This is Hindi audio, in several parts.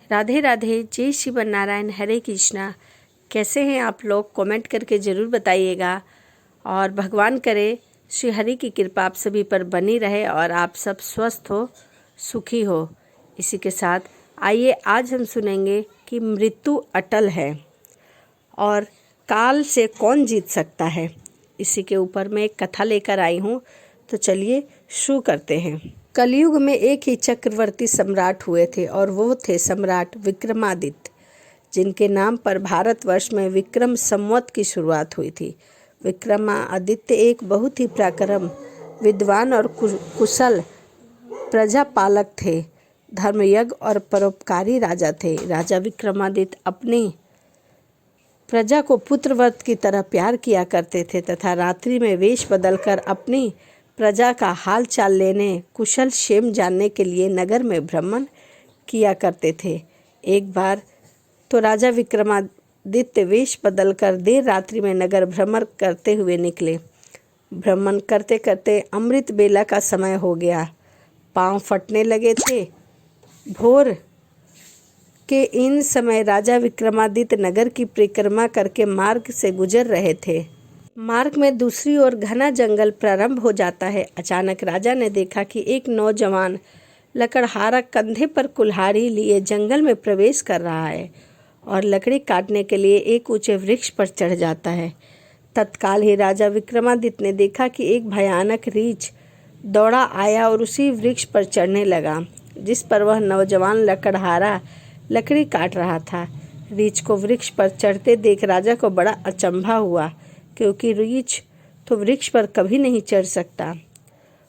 राधे राधे, जय शिव नारायण, हरे कृष्णा। कैसे हैं आप लोग? कमेंट करके ज़रूर बताइएगा। और भगवान करे श्री हरि की कृपा आप सभी पर बनी रहे और आप सब स्वस्थ हो, सुखी हो। इसी के साथ आइए आज हम सुनेंगे कि मृत्यु अटल है और काल से कौन जीत सकता है। इसी के ऊपर मैं एक कथा लेकर आई हूँ, तो चलिए शुरू करते हैं। कलयुग में एक ही चक्रवर्ती सम्राट हुए थे और वो थे सम्राट विक्रमादित्य, जिनके नाम पर भारतवर्ष में विक्रम संवत की शुरुआत हुई थी। विक्रमादित्य एक बहुत ही पराक्रम, विद्वान और कुशल प्रजापालक थे, धर्मयज्ञ और परोपकारी राजा थे। राजा विक्रमादित्य अपनी प्रजा को पुत्रवत की तरह प्यार किया करते थे तथा रात्रि में वेश बदलकर अपनी प्रजा का हाल चाल लेने, कुशल क्षेम जानने के लिए नगर में भ्रमण किया करते थे। एक बार तो राजा विक्रमादित्य वेश बदलकर देर रात्रि में नगर भ्रमण करते हुए निकले। भ्रमण करते करते अमृत बेला का समय हो गया, पांव फटने लगे थे। भोर के इन समय राजा विक्रमादित्य नगर की परिक्रमा करके मार्ग से गुजर रहे थे। मार्ग में दूसरी ओर घना जंगल प्रारंभ हो जाता है। अचानक राजा ने देखा कि एक नौजवान लकड़हारा कंधे पर कुल्हाड़ी लिए जंगल में प्रवेश कर रहा है और लकड़ी काटने के लिए एक ऊंचे वृक्ष पर चढ़ जाता है। तत्काल ही राजा विक्रमादित्य ने देखा कि एक भयानक रीछ दौड़ा आया और उसी वृक्ष पर चढ़ने लगा जिस पर वह नौजवान लकड़हारा लकड़ी काट रहा था। रीछ को वृक्ष पर चढ़ते देख राजा को बड़ा अचंभा हुआ, क्योंकि रीछ तो वृक्ष पर कभी नहीं चढ़ सकता।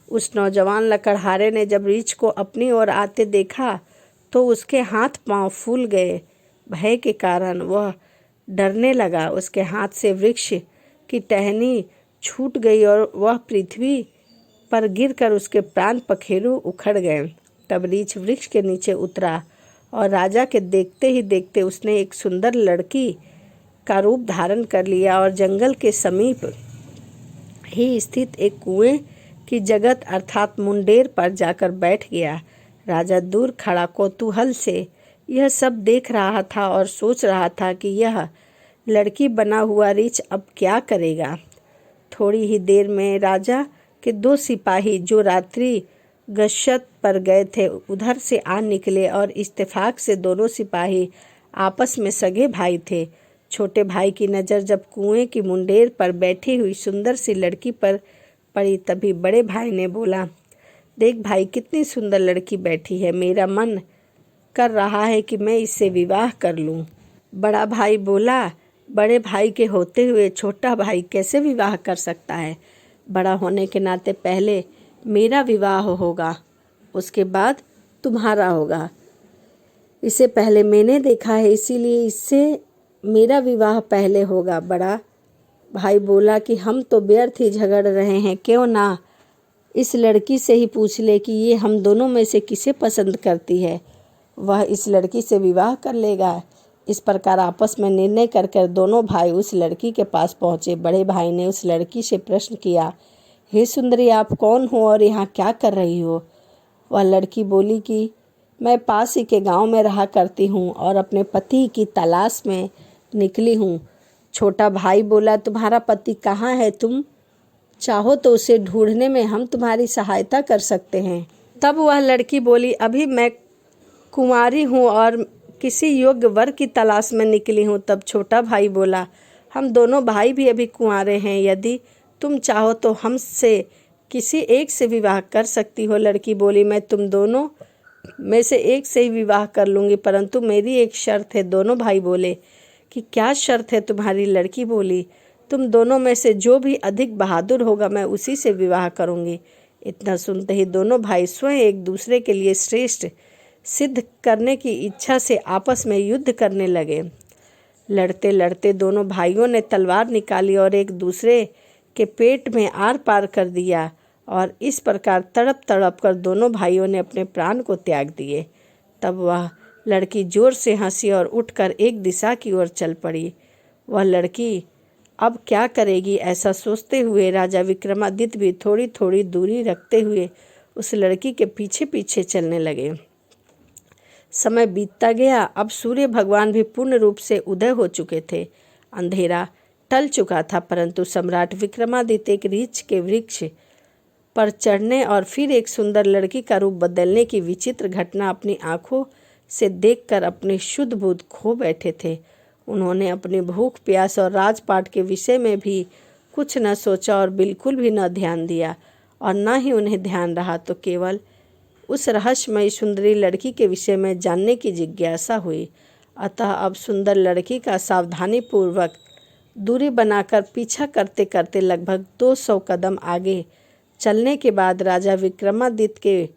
उस नौजवान लकड़हारे ने जब रीछ को अपनी ओर आते देखा तो उसके हाथ पांव फूल गए। भय के कारण वह डरने लगा। उसके हाथ से वृक्ष की टहनी छूट गई और वह पृथ्वी पर गिरकर उसके प्राण पखेरु उखड़ गए। तब रीछ वृक्ष के नीचे उतरा और राजा के देखते ही देखते उसने एक सुंदर लड़की का रूप धारण कर लिया और जंगल के समीप ही स्थित एक कुएं की जगत अर्थात मुंडेर पर जाकर बैठ गया। राजा दूर खड़ा कौतूहल से यह सब देख रहा था और सोच रहा था कि यह लड़की बना हुआ रीछ अब क्या करेगा। थोड़ी ही देर में राजा के दो सिपाही जो रात्रि गश्त पर गए थे उधर से आ निकले और इत्तेफाक से दोनों सिपाही आपस में सगे भाई थे। छोटे भाई की नज़र जब कुएं की मुंडेर पर बैठी हुई सुंदर सी लड़की पर पड़ी, तभी बड़े भाई ने बोला, देख भाई, कितनी सुंदर लड़की बैठी है, मेरा मन कर रहा है कि मैं इससे विवाह कर लूं। बड़ा भाई बोला, बड़े भाई के होते हुए छोटा भाई कैसे विवाह कर सकता है? बड़ा होने के नाते पहले मेरा विवाह होगा, उसके बाद तुम्हारा होगा। इसे पहले मैंने देखा है, इसीलिए इससे मेरा विवाह पहले होगा। बड़ा भाई बोला कि हम तो व्यर्थ ही झगड़ रहे हैं, क्यों ना इस लड़की से ही पूछ ले कि ये हम दोनों में से किसे पसंद करती है, वह इस लड़की से विवाह कर लेगा। इस प्रकार आपस में निर्णय कर दोनों भाई उस लड़की के पास पहुँचे। बड़े भाई ने उस लड़की से प्रश्न किया, हे सुंदरी, आप कौन हो और यहाँ क्या कर रही हो? वह लड़की बोली कि मैं पास ही के गांव में रहा करती हूँ और अपने पति की तलाश में निकली हूँ। छोटा भाई बोला, तुम्हारा पति कहाँ है? तुम चाहो तो उसे ढूंढने में हम तुम्हारी सहायता कर सकते हैं। तब वह लड़की बोली, अभी मैं कुंवारी हूँ और किसी योग्य वर की तलाश में निकली हूँ। तब छोटा भाई बोला, हम दोनों भाई भी अभी कुंवारे हैं, यदि तुम चाहो तो हमसे किसी एक से विवाह कर सकती हो। लड़की बोली, मैं तुम दोनों में से एक से ही विवाह कर लूँगी, परंतु मेरी एक शर्त है। दोनों भाई बोले कि क्या शर्त है तुम्हारी? लड़की बोली, तुम दोनों में से जो भी अधिक बहादुर होगा मैं उसी से विवाह करूँगी। इतना सुनते ही दोनों भाई स्वयं एक दूसरे के लिए श्रेष्ठ सिद्ध करने की इच्छा से आपस में युद्ध करने लगे। लड़ते लड़ते दोनों भाइयों ने तलवार निकाली और एक दूसरे के पेट में आर पार कर दिया और इस प्रकार तड़प तड़प कर दोनों भाइयों ने अपने प्राण को त्याग दिए। तब वह लड़की जोर से हंसी और उठकर एक दिशा की ओर चल पड़ी। वह लड़की अब क्या करेगी, ऐसा सोचते हुए राजा विक्रमादित्य भी थोड़ी थोड़ी दूरी रखते हुए उस लड़की के पीछे पीछे चलने लगे। समय बीतता गया। अब सूर्य भगवान भी पूर्ण रूप से उदय हो चुके थे। अंधेरा टल चुका था, परंतु सम्राट विक्रमादित्य एक रीछ के वृक्ष पर चढ़ने और फिर एक सुंदर लड़की का रूप बदलने की विचित्र घटना अपनी आंखों से देखकर अपनी शुद्ध बुद्ध खो बैठे थे। उन्होंने अपनी भूख प्यास और राजपाट के विषय में भी कुछ न सोचा और बिल्कुल भी न ध्यान दिया, और न ही उन्हें ध्यान रहा तो केवल उस रहस्यमयी सुंदरी लड़की के विषय में जानने की जिज्ञासा हुई। अतः अब सुंदर लड़की का सावधानीपूर्वक दूरी बनाकर पीछा करते करते लगभग 200 कदम आगे चलने के बाद राजा विक्रमादित्य के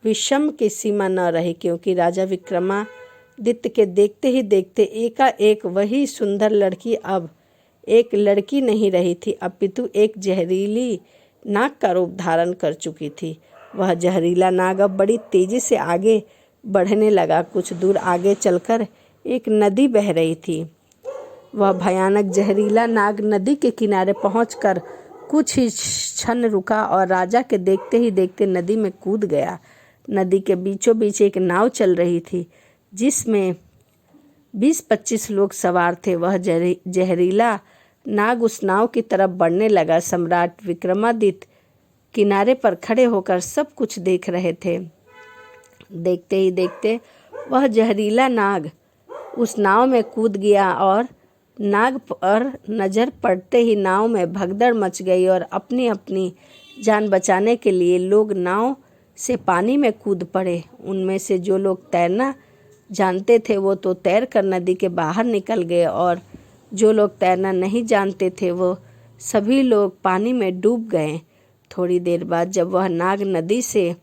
विषम की सीमा न रही, क्योंकि राजा विक्रमादित्य के देखते ही देखते एकाएक वही सुंदर लड़की अब एक लड़की नहीं रही थी, अपितु एक जहरीली नाग का रूप धारण कर चुकी थी। वह जहरीला नाग अब बड़ी तेजी से आगे बढ़ने लगा। कुछ दूर आगे चलकर एक नदी बह रही थी। वह भयानक जहरीला नाग नदी के किनारे पहुंचकर कुछ ही क्षण रुका और राजा के देखते ही देखते नदी में कूद गया। नदी के बीचों बीच एक नाव चल रही थी, जिसमें 20-25 लोग सवार थे। वह जहरीला नाग उस नाव की तरफ बढ़ने लगा। सम्राट विक्रमादित्य किनारे पर खड़े होकर सब कुछ देख रहे थे। देखते ही देखते वह जहरीला नाग उस नाव में कूद गया और नाग पर नजर पड़ते ही नाव में भगदड़ मच गई और अपनी अपनी जान बचाने के लिए लोग नाव से पानी में कूद पड़े। उनमें से जो लोग तैरना जानते थे वो तो तैर कर नदी के बाहर निकल गए, और जो लोग तैरना नहीं जानते थे वो सभी लोग पानी में डूब गए। थोड़ी देर बाद जब वह नाग नदी से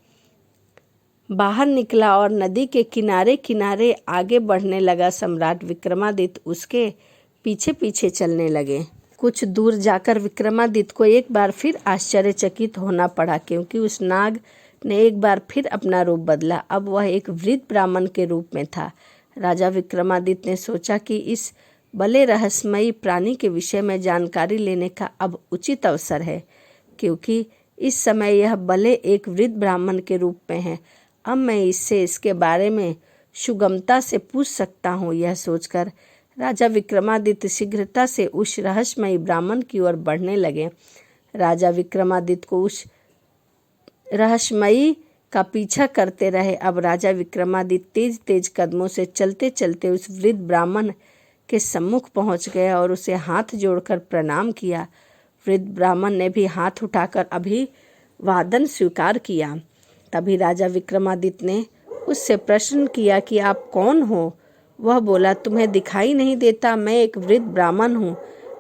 बाहर निकला और नदी के किनारे किनारे आगे बढ़ने लगा, सम्राट विक्रमादित्य उसके पीछे पीछे चलने लगे। कुछ दूर जाकर विक्रमादित्य को एक बार फिर आश्चर्यचकित होना पड़ा, क्योंकि उस नाग ने एक बार फिर अपना रूप बदला। अब वह एक वृद्ध ब्राह्मण के रूप में था। राजा विक्रमादित्य ने सोचा कि इस भले रहस्यमयी प्राणी के विषय में जानकारी लेने का अब उचित अवसर है, क्योंकि इस समय यह भले एक वृद्ध ब्राह्मण के रूप में है। अब मैं इससे इसके बारे में सुगमता से पूछ सकता हूँ। यह सोचकर राजा विक्रमादित्य शीघ्रता से उस रहस्यमयी ब्राह्मण की ओर बढ़ने लगे। राजा विक्रमादित्य को उस रहस्यमयी का पीछा करते रहे। अब राजा विक्रमादित्य तेज तेज कदमों से चलते चलते उस वृद्ध ब्राह्मण के सम्मुख पहुंच गए और उसे हाथ जोड़कर प्रणाम किया। वृद्ध ब्राह्मण ने भी हाथ उठाकर अभिवादन स्वीकार किया। तभी राजा विक्रमादित्य ने उससे प्रश्न किया कि आप कौन हो? वह बोला, तुम्हें दिखाई नहीं देता? मैं एक वृद्ध ब्राह्मण हूँ।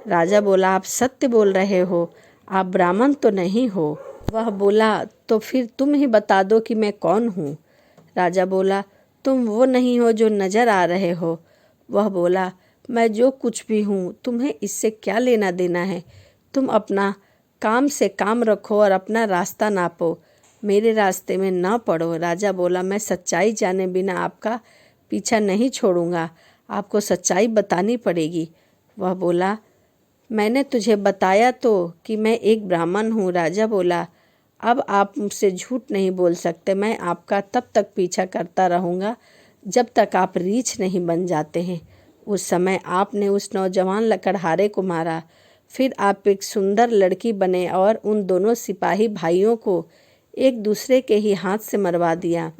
राजा बोला, आप सत्य बोल रहे हो, आप ब्राह्मण तो नहीं हो। वह बोला, तो फिर तुम ही बता दो कि मैं कौन हूँ। राजा बोला, तुम वो नहीं हो जो नजर आ रहे हो। वह बोला, मैं जो कुछ भी हूँ, तुम्हें इससे क्या लेना देना है? तुम अपना काम से काम रखो और अपना रास्ता नापो, मेरे रास्ते में न पड़ो। राजा बोला, मैं सच्चाई जाने बिना आपका पीछा नहीं छोड़ूंगा, आपको सच्चाई बतानी पड़ेगी। वह बोला, मैंने तुझे बताया तो कि मैं एक ब्राह्मण हूँ। राजा बोला, अब आप मुझसे झूठ नहीं बोल सकते। मैं आपका तब तक पीछा करता रहूँगा जब तक आप रीछ नहीं बन जाते हैं। उस समय आपने उस नौजवान लकड़हारे को मारा, फिर आप एक सुंदर लड़की बने और उन दोनों सिपाही भाइयों को एक दूसरे के ही हाथ से मरवा दिया।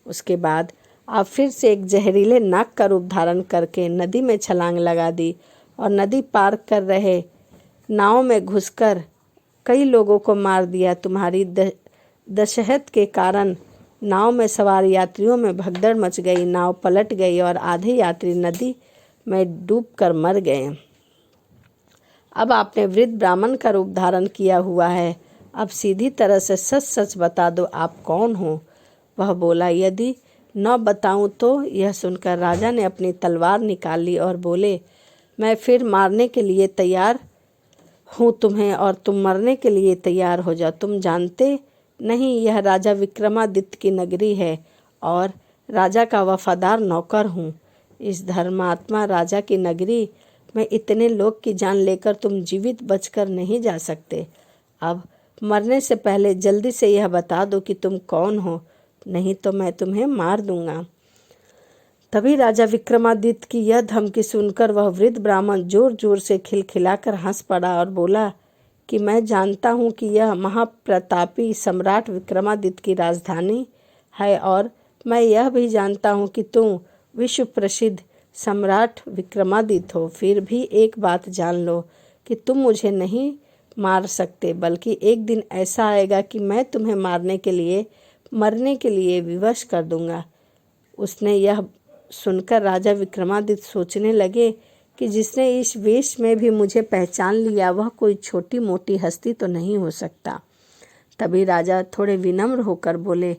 उसके बाद आप फिर से एक जहरीले नाग का रूप धारण करके नदी में छलांग लगा दी और नदी पार कर रहे नाव में घुसकर कई लोगों को मार दिया। तुम्हारी दशहत के कारण नाव में सवार यात्रियों में भगदड़ मच गई, नाव पलट गई और आधे यात्री नदी में डूबकर मर गए। अब आपने वृद्ध ब्राह्मण का रूप धारण किया हुआ है, अब सीधी तरह से सच सच बता दो, आप कौन हो? वह बोला, यदि न बताऊं तो? यह सुनकर राजा ने अपनी तलवार निकाल ली और बोले, मैं फिर मारने के लिए तैयार हूँ तुम्हें, और तुम मरने के लिए तैयार हो जाओ। तुम जानते नहीं यह राजा विक्रमादित्य की नगरी है और राजा का वफादार नौकर हूँ। इस धर्मात्मा राजा की नगरी में इतने लोग की जान लेकर तुम जीवित बचकर नहीं जा सकते। अब मरने से पहले जल्दी से यह बता दो कि तुम कौन हो, नहीं तो मैं तुम्हें मार दूंगा। तभी राजा विक्रमादित्य की यह धमकी सुनकर वह वृद्ध ब्राह्मण जोर जोर से खिलखिलाकर हंस पड़ा और बोला कि मैं जानता हूँ कि यह महाप्रतापी सम्राट विक्रमादित्य की राजधानी है, और मैं यह भी जानता हूँ कि तुम विश्व प्रसिद्ध सम्राट विक्रमादित्य हो। फिर भी एक बात जान लो कि तुम मुझे नहीं मार सकते, बल्कि एक दिन ऐसा आएगा कि मैं तुम्हें मरने के लिए विवश कर दूंगा। उसने यह सुनकर राजा विक्रमादित्य सोचने लगे कि जिसने इस वेश में भी मुझे पहचान लिया वह कोई छोटी मोटी हस्ती तो नहीं हो सकता। तभी राजा थोड़े विनम्र होकर बोले,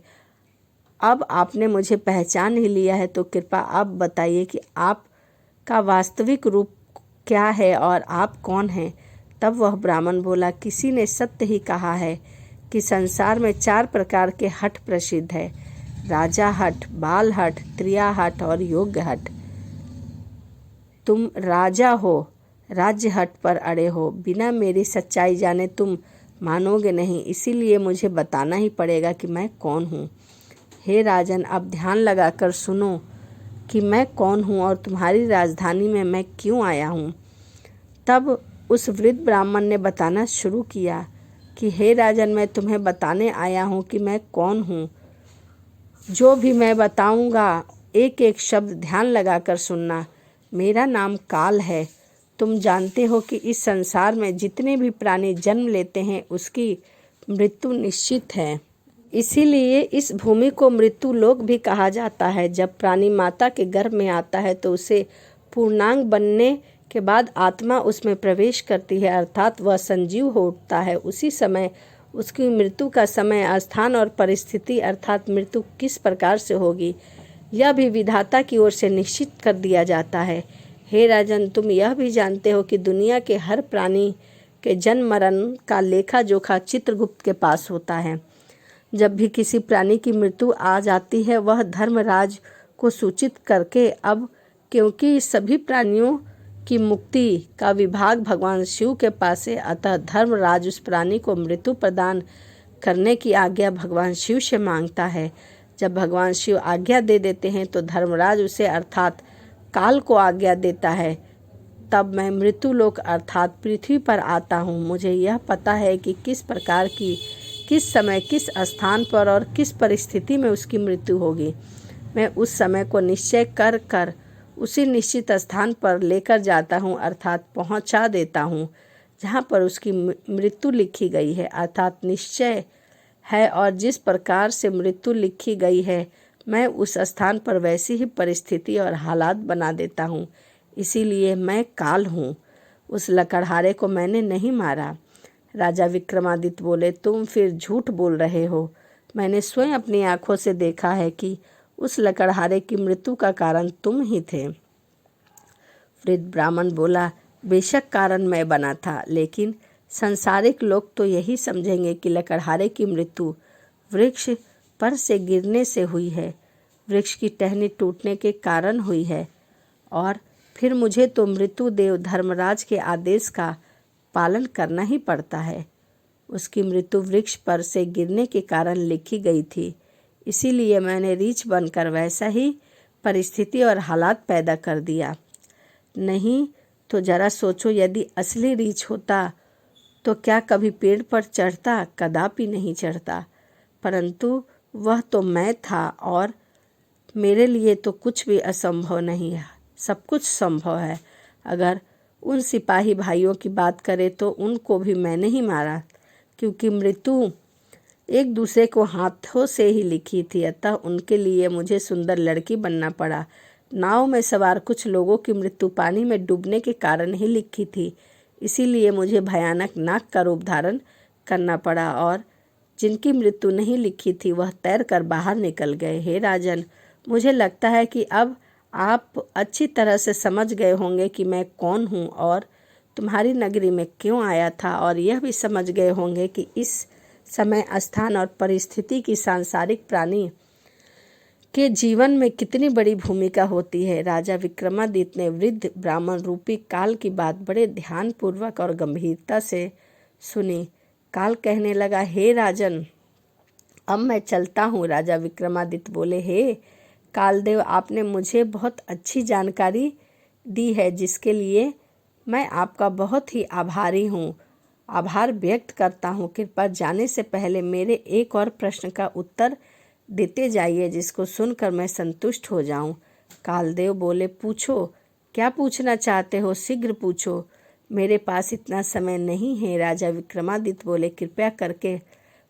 अब आपने मुझे पहचान ही लिया है तो कृपया आप बताइए कि आपका वास्तविक रूप क्या है और आप कौन हैं। तब वह ब्राह्मण बोला, किसी ने सत्य ही कहा है कि संसार में 4 प्रकार के हठ प्रसिद्ध है, राजा हठ, बाल हठ, त्रिया हठ और योग्य हठ। तुम राजा हो, राज्य हठ पर अड़े हो। बिना मेरी सच्चाई जाने तुम मानोगे नहीं, इसीलिए मुझे बताना ही पड़ेगा कि मैं कौन हूँ। हे राजन, अब ध्यान लगाकर सुनो कि मैं कौन हूँ और तुम्हारी राजधानी में मैं क्यों आया हूँ। तब उस वृद्ध ब्राह्मण ने बताना शुरू किया कि हे राजन, मैं तुम्हें बताने आया हूँ कि मैं कौन हूँ। जो भी मैं बताऊँगा एक एक शब्द ध्यान लगाकर सुनना। मेरा नाम काल है। तुम जानते हो कि इस संसार में जितने भी प्राणी जन्म लेते हैं उसकी मृत्यु निश्चित है। इसीलिए इस भूमि को मृत्यु लोक भी कहा जाता है। जब प्राणी माता के गर्भ में आता है तो उसे पूर्णांग बनने के बाद आत्मा उसमें प्रवेश करती है, अर्थात वह संजीव हो उठता है। उसी समय उसकी मृत्यु का समय, स्थान और परिस्थिति अर्थात मृत्यु किस प्रकार से होगी यह भी विधाता की ओर से निश्चित कर दिया जाता है। हे राजन, तुम यह भी जानते हो कि दुनिया के हर प्राणी के जन्म मरण का लेखा जोखा चित्रगुप्त के पास होता है। जब भी किसी प्राणी की मृत्यु आ जाती है वह धर्मराज को सूचित करके, अब क्योंकि सभी प्राणियों की मुक्ति का विभाग भगवान शिव के पास है, अतः धर्मराज उस प्राणी को मृत्यु प्रदान करने की आज्ञा भगवान शिव से मांगता है। जब भगवान शिव आज्ञा दे देते हैं तो धर्मराज उसे अर्थात काल को आज्ञा देता है। तब मैं मृत्यु लोक अर्थात पृथ्वी पर आता हूँ। मुझे यह पता है कि किस प्रकार की, किस समय, किस स्थान पर और किस परिस्थिति में उसकी मृत्यु होगी। मैं उस समय को निश्चय कर कर उसी निश्चित स्थान पर लेकर जाता हूँ, अर्थात पहुँचा देता हूँ जहाँ पर उसकी मृत्यु लिखी गई है, अर्थात निश्चय है। और जिस प्रकार से मृत्यु लिखी गई है मैं उस स्थान पर वैसी ही परिस्थिति और हालात बना देता हूँ। इसीलिए मैं काल हूँ। उस लकड़हारे को मैंने नहीं मारा। राजा विक्रमादित्य बोले, तुम फिर झूठ बोल रहे हो। मैंने स्वयं अपनी आंखों से देखा है कि उस लकड़हारे की मृत्यु का कारण तुम ही थे। वृद्ध ब्राह्मण बोला, बेशक कारण मैं बना था, लेकिन संसारिक लोग तो यही समझेंगे कि लकड़हारे की मृत्यु वृक्ष पर से गिरने से हुई है, वृक्ष की टहनी टूटने के कारण हुई है। और फिर मुझे तो मृत्यु देव धर्मराज के आदेश का पालन करना ही पड़ता है। उसकी मृत्यु वृक्ष पर से गिरने के कारण लिखी गई थी, इसीलिए मैंने रीछ बनकर वैसा ही परिस्थिति और हालात पैदा कर दिया। नहीं तो जरा सोचो, यदि असली रीछ होता तो क्या कभी पेड़ पर चढ़ता? कदापि नहीं चढ़ता। परंतु वह तो मैं था और मेरे लिए तो कुछ भी असंभव नहीं है, सब कुछ संभव है। अगर उन सिपाही भाइयों की बात करें तो उनको भी मैंने ही मारा, क्योंकि मृत्यु एक दूसरे को हाथों से ही लिखी थी, अतः उनके लिए मुझे सुंदर लड़की बनना पड़ा। नाव में सवार कुछ लोगों की मृत्यु पानी में डूबने के कारण ही लिखी थी, इसीलिए मुझे भयानक नाग का रूप धारण करना पड़ा, और जिनकी मृत्यु नहीं लिखी थी वह तैर कर बाहर निकल गए। हे राजन, मुझे लगता है कि अब आप अच्छी तरह से समझ गए होंगे कि मैं कौन हूँ और तुम्हारी नगरी में क्यों आया था, और यह भी समझ गए होंगे कि इस समय, स्थान और परिस्थिति की सांसारिक प्राणी के जीवन में कितनी बड़ी भूमिका होती है। राजा विक्रमादित्य ने वृद्ध ब्राह्मण रूपी काल की बात बड़े ध्यानपूर्वक और गंभीरता से सुनी। काल कहने लगा, हे राजन, अब मैं चलता हूँ। राजा विक्रमादित्य बोले, हे कालदेव, आपने मुझे बहुत अच्छी जानकारी दी है, जिसके लिए मैं आपका बहुत ही आभारी हूँ, आभार व्यक्त करता हूँ। कृपया जाने से पहले मेरे एक और प्रश्न का उत्तर देते जाइए, जिसको सुनकर मैं संतुष्ट हो जाऊँ। कालदेव बोले, पूछो, क्या पूछना चाहते हो, शीघ्र पूछो, मेरे पास इतना समय नहीं है। राजा विक्रमादित्य बोले, कृपया करके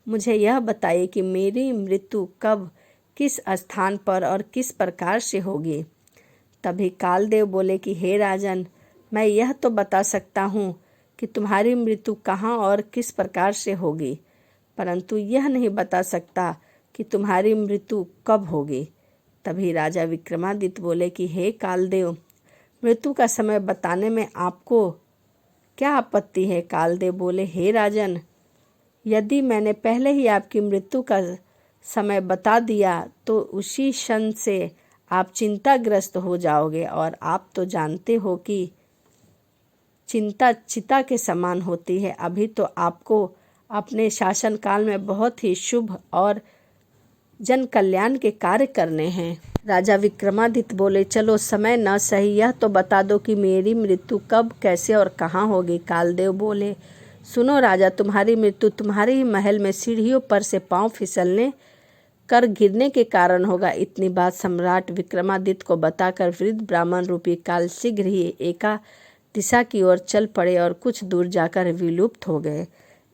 मुझे यह बताइए कि मेरी मृत्यु कब, किस स्थान पर और किस प्रकार से होगी। तभी कालदेव बोले कि हे राजन, मैं यह तो बता सकता हूँ कि तुम्हारी मृत्यु कहाँ और किस प्रकार से होगी, परंतु यह नहीं बता सकता कि तुम्हारी मृत्यु कब होगी। तभी राजा विक्रमादित्य बोले कि हे कालदेव, मृत्यु का समय बताने में आपको क्या आपत्ति है। कालदेव बोले, हे राजन, यदि मैंने पहले ही आपकी मृत्यु का समय बता दिया तो उसी क्षण से आप चिंताग्रस्त हो जाओगे, और आप तो जानते हो कि चिंता चिता के समान होती है। अभी तो आपको अपने शासनकाल में बहुत ही शुभ और जन कल्याण के कार्य करने हैं। राजा विक्रमादित्य बोले, चलो समय न सही, यह तो बता दो कि मेरी मृत्यु कब, कैसे और कहाँ होगी। कालदेव बोले, सुनो राजा, तुम्हारी मृत्यु तुम्हारे ही महल में सीढ़ियों पर से पांव फिसलने कर गिरने के कारण होगा। इतनी बात सम्राट विक्रमादित्य को बताकर वृद्ध ब्राह्मण रूपी काल शीघ्र ही एका दिशा की ओर चल पड़े और कुछ दूर जाकर विलुप्त हो गए।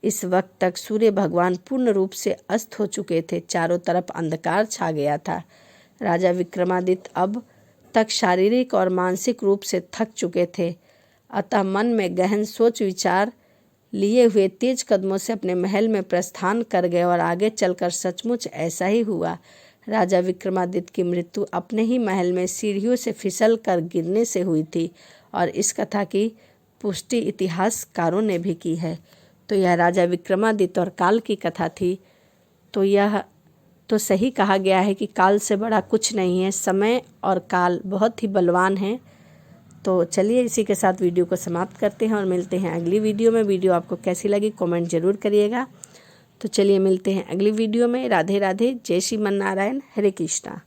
इस वक्त तक सूर्य भगवान पूर्ण रूप से अस्त हो चुके थे। चारों तरफ अंधकार छा गया था। राजा विक्रमादित्य अब तक शारीरिक और मानसिक रूप से थक चुके थे, अतः मन में गहन सोच विचार लिए हुए तेज कदमों से अपने महल में प्रस्थान कर गए, और आगे चलकर सचमुच ऐसा ही हुआ। राजा विक्रमादित्य की मृत्यु अपने ही महल में सीढ़ियों से फिसल कर गिरने से हुई थी, और इस कथा की पुष्टि इतिहासकारों ने भी की है। तो यह राजा विक्रमादित्य और काल की कथा थी। तो यह तो सही कहा गया है कि काल से बड़ा कुछ नहीं है। समय और काल बहुत ही बलवान हैं। तो चलिए इसी के साथ वीडियो को समाप्त करते हैं और मिलते हैं अगली वीडियो में। वीडियो आपको कैसी लगी कमेंट जरूर करिएगा। तो चलिए मिलते हैं अगली वीडियो में। राधे राधे, जय श्री मन नारायण, हरे कृष्णा।